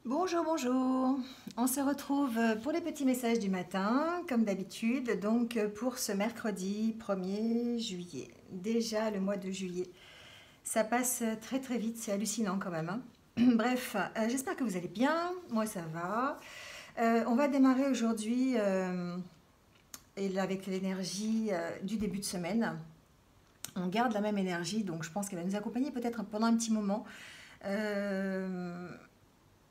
Bonjour, bonjour. On se retrouve pour les petits messages du matin, comme d'habitude, donc pour ce mercredi 1er juillet. Déjà le mois de juillet. Ça passe très très vite, c'est hallucinant quand même, hein. Bref, j'espère que vous allez bien. Moi ça va. On va démarrer aujourd'hui avec l'énergie du début de semaine. On garde la même énergie, donc je pense qu'elle va nous accompagner peut-être pendant un petit moment. Euh,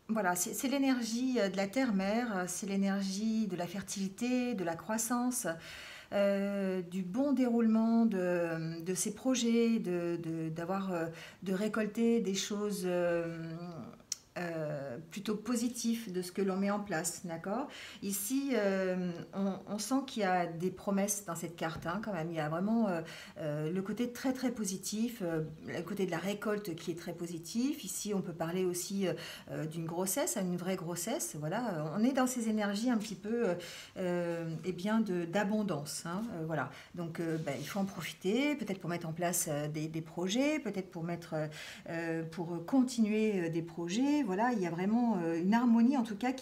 Voilà, c'est l'énergie de la terre-mère, c'est l'énergie de la fertilité, de la croissance, du bon déroulement de ces projets, de récolter des choses plutôt positives de ce que l'on met en place, d'accord? Ici, on sent qu'il y a des promesses dans cette carte, hein, quand même. Il y a vraiment le côté très très positif, le côté de la récolte qui est très positif. Ici, on peut parler aussi d'une grossesse, une vraie grossesse. Voilà, on est dans ces énergies un petit peu eh bien d'abondance, hein, voilà. Donc, il faut en profiter, peut-être pour mettre en place des projets, peut-être pour continuer des projets. Voilà, il y a vraiment une harmonie en tout cas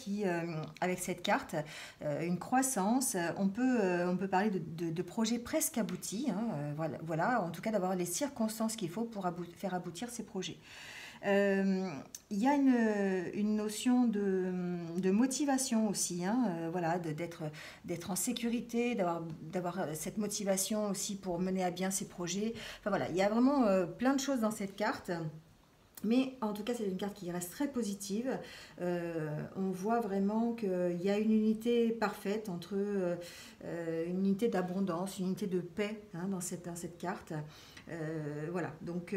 avec cette carte, une croissance. On peut parler de projets presque aboutis, hein, voilà, en tout cas d'avoir les circonstances qu'il faut pour faire aboutir ces projets. Euh, il y a une notion de motivation aussi, hein, voilà, d'être en sécurité, d'avoir cette motivation aussi pour mener à bien ces projets. Enfin voilà, il y a vraiment plein de choses dans cette carte. Mais en tout cas, c'est une carte qui reste très positive. On voit vraiment qu'il y a une unité parfaite entre une unité d'abondance, une unité de paix, hein, dans cette carte. Voilà, donc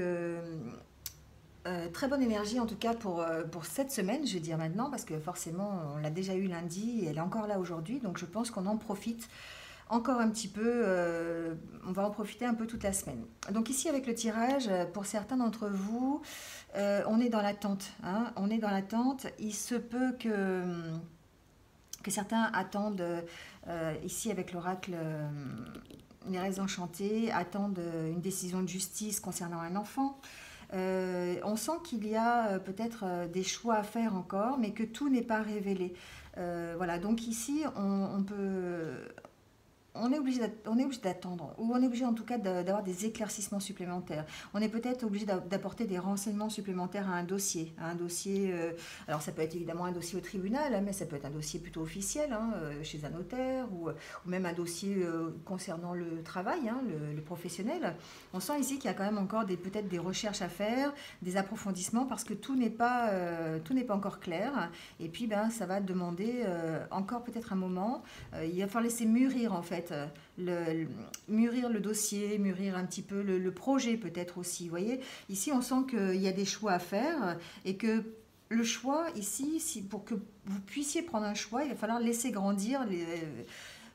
très bonne énergie en tout cas pour cette semaine, je vais dire maintenant, parce que forcément on l'a déjà eu lundi et elle est encore là aujourd'hui, donc je pense qu'on en profite encore un petit peu, on va en profiter un peu toute la semaine. Donc ici avec le tirage, pour certains d'entre vous, on est dans l'attente, hein, on est dans l'attente. Il se peut que certains attendent, ici avec l'oracle, les raies enchantées, attendent une décision de justice concernant un enfant. On sent qu'il y a peut-être des choix à faire encore, mais que tout n'est pas révélé. Voilà, donc ici, on est obligé d'attendre, ou on est obligé en tout cas d'avoir des éclaircissements supplémentaires. On est peut-être obligé d'apporter des renseignements supplémentaires à un dossier, alors ça peut être évidemment un dossier au tribunal, hein, mais ça peut être un dossier plutôt officiel, hein, chez un notaire, ou même un dossier concernant le travail, hein, le professionnel. On sent ici qu'il y a quand même encore peut-être des recherches à faire, des approfondissements, parce que tout n'est pas encore clair. Et puis ça va demander encore peut-être un moment. Il va falloir laisser mûrir en fait, mûrir le dossier, mûrir un petit peu le projet peut-être aussi. Vous voyez, ici on sent qu'il y a des choix à faire et que le choix ici, pour que vous puissiez prendre un choix, il va falloir laisser grandir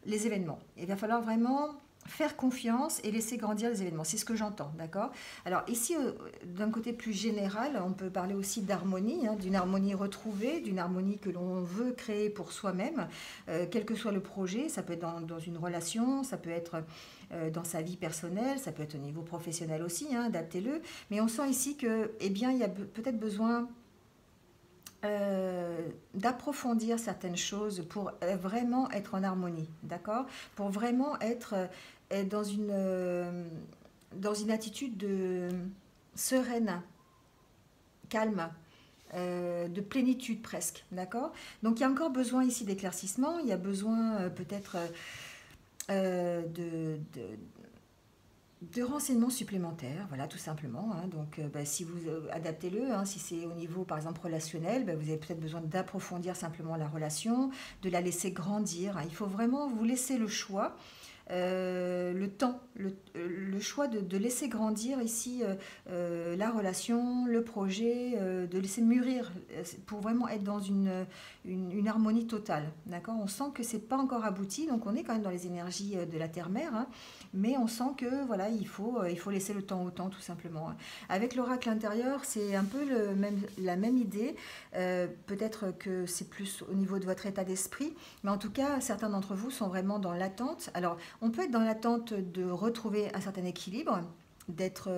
les événements. Il va falloir vraiment faire confiance et laisser grandir les événements. C'est ce que j'entends, d'accord? Alors ici, d'un côté plus général, on peut parler aussi d'harmonie, hein, d'une harmonie retrouvée, d'une harmonie que l'on veut créer pour soi-même, quel que soit le projet. Ça peut être dans une relation, ça peut être dans sa vie personnelle, ça peut être au niveau professionnel aussi, hein, adaptez-le. Mais on sent ici que, eh bien, il y a peut-être besoin d'approfondir certaines choses pour vraiment être en harmonie, d'accord? Pour vraiment être dans une attitude sereine, calme, de plénitude presque, d'accord? Donc il y a encore besoin ici d'éclaircissement, il y a besoin peut-être de renseignements supplémentaires, voilà, tout simplement, hein. Donc, si vous adaptez-le, hein, si c'est au niveau, par exemple, relationnel, vous avez peut-être besoin d'approfondir simplement la relation, de la laisser grandir, hein. Il faut vraiment vous laisser le choix, le temps, le choix de laisser grandir ici la relation, le projet, de laisser mûrir pour vraiment être dans une harmonie totale. D'accord? On sent que c'est pas encore abouti, donc on est quand même dans les énergies de la terre-mère, hein, mais on sent que voilà, il faut laisser le temps au temps tout simplement, hein. Avec l'oracle intérieur, c'est un peu la même idée. Peut-être que c'est plus au niveau de votre état d'esprit, mais en tout cas, certains d'entre vous sont vraiment dans l'attente. Alors, on peut être dans l'attente de retrouver un certain équilibre, d'être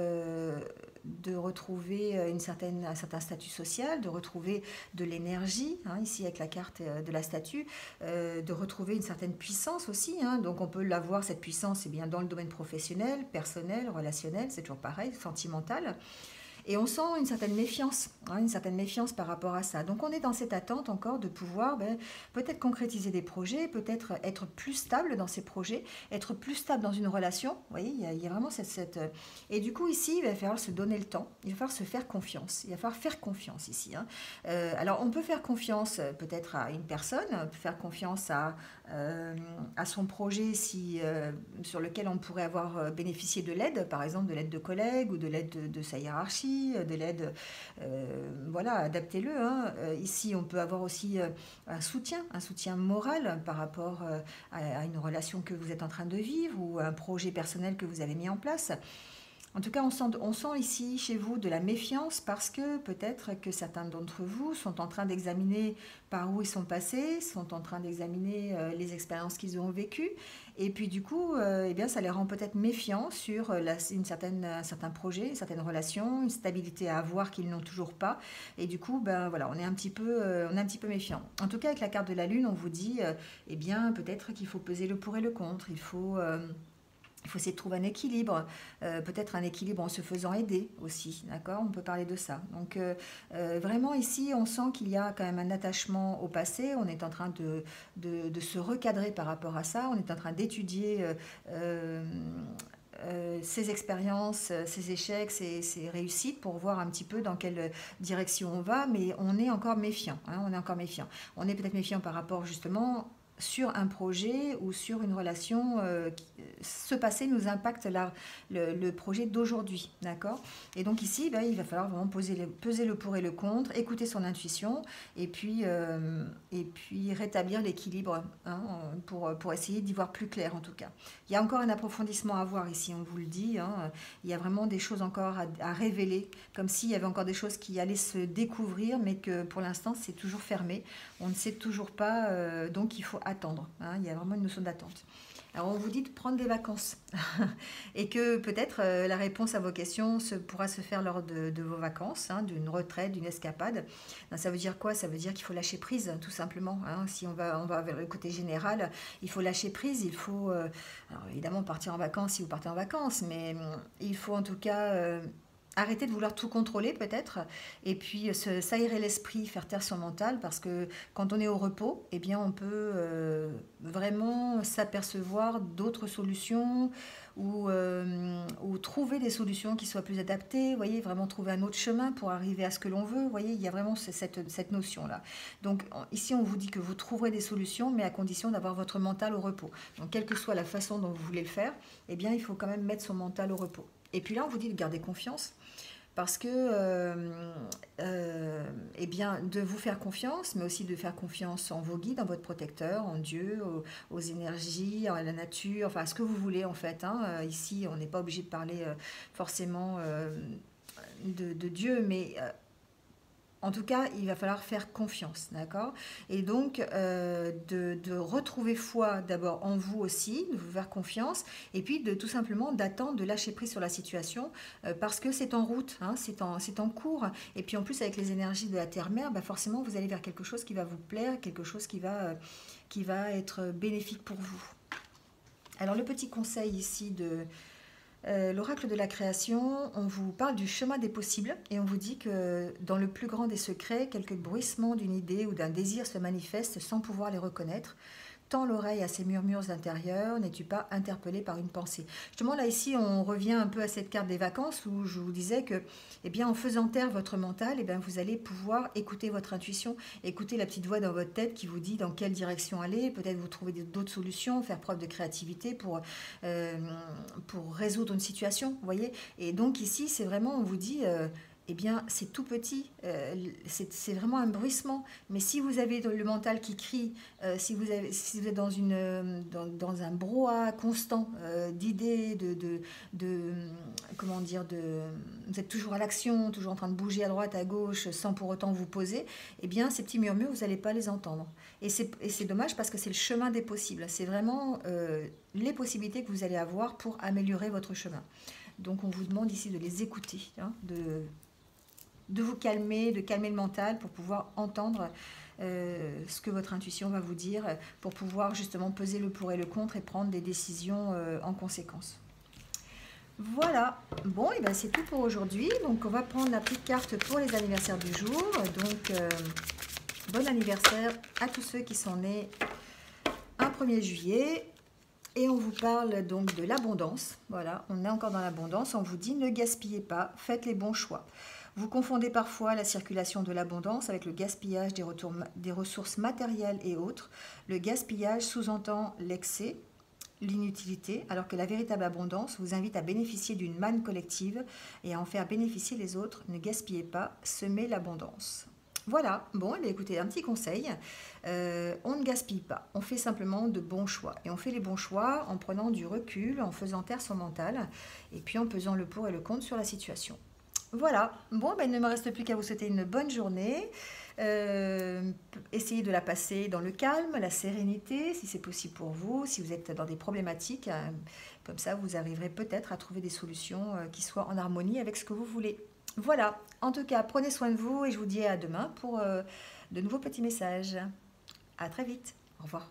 de retrouver un certain statut social, de retrouver de l'énergie, hein, ici avec la carte de la statue, de retrouver une certaine puissance aussi, hein. Donc on peut l'avoir, cette puissance, eh bien, dans le domaine professionnel, personnel, relationnel, c'est toujours pareil, sentimental. Et on sent une certaine méfiance, hein, une certaine méfiance par rapport à ça. Donc on est dans cette attente encore de pouvoir peut-être concrétiser des projets, peut-être être plus stable dans ces projets, être plus stable dans une relation. Vous voyez, il y a vraiment Et du coup ici, il va falloir se donner le temps, il va falloir se faire confiance, il va falloir faire confiance ici, hein. Alors on peut faire confiance peut-être à une personne, on peut faire confiance à son projet sur lequel on pourrait avoir bénéficié de l'aide, par exemple de l'aide de collègues ou de l'aide de sa hiérarchie, de l'aide, voilà, adaptez-le, hein. Ici, on peut avoir aussi un soutien moral par rapport à une relation que vous êtes en train de vivre ou un projet personnel que vous avez mis en place. En tout cas, on sent ici chez vous de la méfiance parce que peut-être que certains d'entre vous sont en train d'examiner par où ils sont passés, sont en train d'examiner les expériences qu'ils ont vécues. Et puis du coup, eh bien, ça les rend peut-être méfiants sur un certain projet, une certaine relation, une stabilité à avoir qu'ils n'ont toujours pas. Et du coup, ben, voilà, on est un petit peu méfiant. En tout cas, avec la carte de la Lune, on vous dit, eh bien, peut-être qu'il faut peser le pour et le contre. Il faut essayer de trouver un équilibre, peut-être un équilibre en se faisant aider aussi, d'accord? On peut parler de ça. Donc vraiment ici, on sent qu'il y a quand même un attachement au passé, on est en train de se recadrer par rapport à ça, on est en train d'étudier ses expériences, ses échecs, ses réussites pour voir un petit peu dans quelle direction on va, mais on est encore méfiant, hein, on est encore méfiant. On est peut-être méfiant par rapport justement sur un projet ou sur une relation, ce passé nous impacte le projet d'aujourd'hui, d'accord? Et donc ici, ben, il va falloir vraiment peser le pour et le contre, écouter son intuition et puis rétablir l'équilibre, hein, pour essayer d'y voir plus clair en tout cas. Il y a encore un approfondissement à voir ici, on vous le dit, hein. Il y a vraiment des choses encore à révéler, comme s'il y avait encore des choses qui allaient se découvrir, mais que pour l'instant c'est toujours fermé. On ne sait toujours pas, donc il faut attendre, hein. Il y a vraiment une notion d'attente. Alors on vous dit de prendre des vacances et que peut-être la réponse à vos questions pourra se faire lors de vos vacances, hein, d'une retraite, d'une escapade. Ben, ça veut dire quoi? Ça veut dire qu'il faut lâcher prise, tout simplement, hein. Si on va vers le côté général, il faut lâcher prise, il faut alors évidemment partir en vacances si vous partez en vacances, mais il faut en tout cas arrêter de vouloir tout contrôler peut-être, et puis s'aérer l'esprit, faire taire son mental, parce que quand on est au repos, eh bien on peut vraiment s'apercevoir d'autres solutions ou trouver des solutions qui soient plus adaptées, vous voyez, vraiment trouver un autre chemin pour arriver à ce que l'on veut, vous voyez, il y a vraiment cette notion-là. Donc ici on vous dit que vous trouverez des solutions, mais à condition d'avoir votre mental au repos. Donc quelle que soit la façon dont vous voulez le faire, eh bien il faut quand même mettre son mental au repos. Et puis là on vous dit de garder confiance, parce que, eh bien, de vous faire confiance, mais aussi de faire confiance en vos guides, en votre protecteur, en Dieu, aux énergies, à la nature, enfin, à ce que vous voulez en fait, hein. Ici, on n'est pas obligé de parler forcément de Dieu, mais en tout cas, il va falloir faire confiance, d'accord? Et donc, de retrouver foi d'abord en vous aussi, de vous faire confiance, et puis de tout simplement d'attendre, de lâcher prise sur la situation, parce que c'est en route, hein, c'est en cours. Et puis en plus, avec les énergies de la Terre-Mère, bah forcément, vous allez vers quelque chose qui va vous plaire, quelque chose qui va être bénéfique pour vous. Alors, le petit conseil ici de l'oracle de la création, on vous parle du chemin des possibles et on vous dit que dans le plus grand des secrets, quelques bruissements d'une idée ou d'un désir se manifestent sans pouvoir les reconnaître. Tends l'oreille à ces murmures intérieurs, n'es-tu pas interpellé par une pensée? Justement, là, ici, on revient un peu à cette carte des vacances où je vous disais que, eh bien, en faisant taire votre mental, eh bien, vous allez pouvoir écouter votre intuition, écouter la petite voix dans votre tête qui vous dit dans quelle direction aller, peut-être vous trouver d'autres solutions, faire preuve de créativité pour résoudre une situation, vous voyez? Et donc, ici, c'est vraiment, on vous dit... eh bien, c'est tout petit, c'est vraiment un bruissement. Mais si vous avez le mental qui crie, si vous êtes dans un brouhaha constant d'idées, comment dire, vous êtes toujours à l'action, toujours en train de bouger à droite, à gauche, sans pour autant vous poser, eh bien, ces petits murmures, vous n'allez pas les entendre. Et c'est dommage parce que c'est le chemin des possibles. C'est vraiment les possibilités que vous allez avoir pour améliorer votre chemin. Donc on vous demande ici de les écouter, hein, de vous calmer, de calmer le mental pour pouvoir entendre ce que votre intuition va vous dire, pour pouvoir justement peser le pour et le contre et prendre des décisions en conséquence. Voilà, bon, et ben c'est tout pour aujourd'hui. Donc on va prendre la petite carte pour les anniversaires du jour. Donc bon anniversaire à tous ceux qui sont nés un 1er juillet. Et on vous parle donc de l'abondance. Voilà, on est encore dans l'abondance. On vous dit ne gaspillez pas, faites les bons choix. Vous confondez parfois la circulation de l'abondance avec le gaspillage des ressources matérielles et autres. Le gaspillage sous-entend l'excès, l'inutilité, alors que la véritable abondance vous invite à bénéficier d'une manne collective et à en faire bénéficier les autres. Ne gaspillez pas, semez l'abondance. Voilà, bon, écoutez, un petit conseil, on ne gaspille pas, on fait simplement de bons choix. Et on fait les bons choix en prenant du recul, en faisant taire son mental, et puis en pesant le pour et le contre sur la situation. Voilà, bon, il ne me reste plus qu'à vous souhaiter une bonne journée. Essayez de la passer dans le calme, la sérénité, si c'est possible pour vous, si vous êtes dans des problématiques, comme ça vous arriverez peut-être à trouver des solutions qui soient en harmonie avec ce que vous voulez. Voilà, en tout cas, prenez soin de vous et je vous dis à demain pour de nouveaux petits messages. À très vite, au revoir.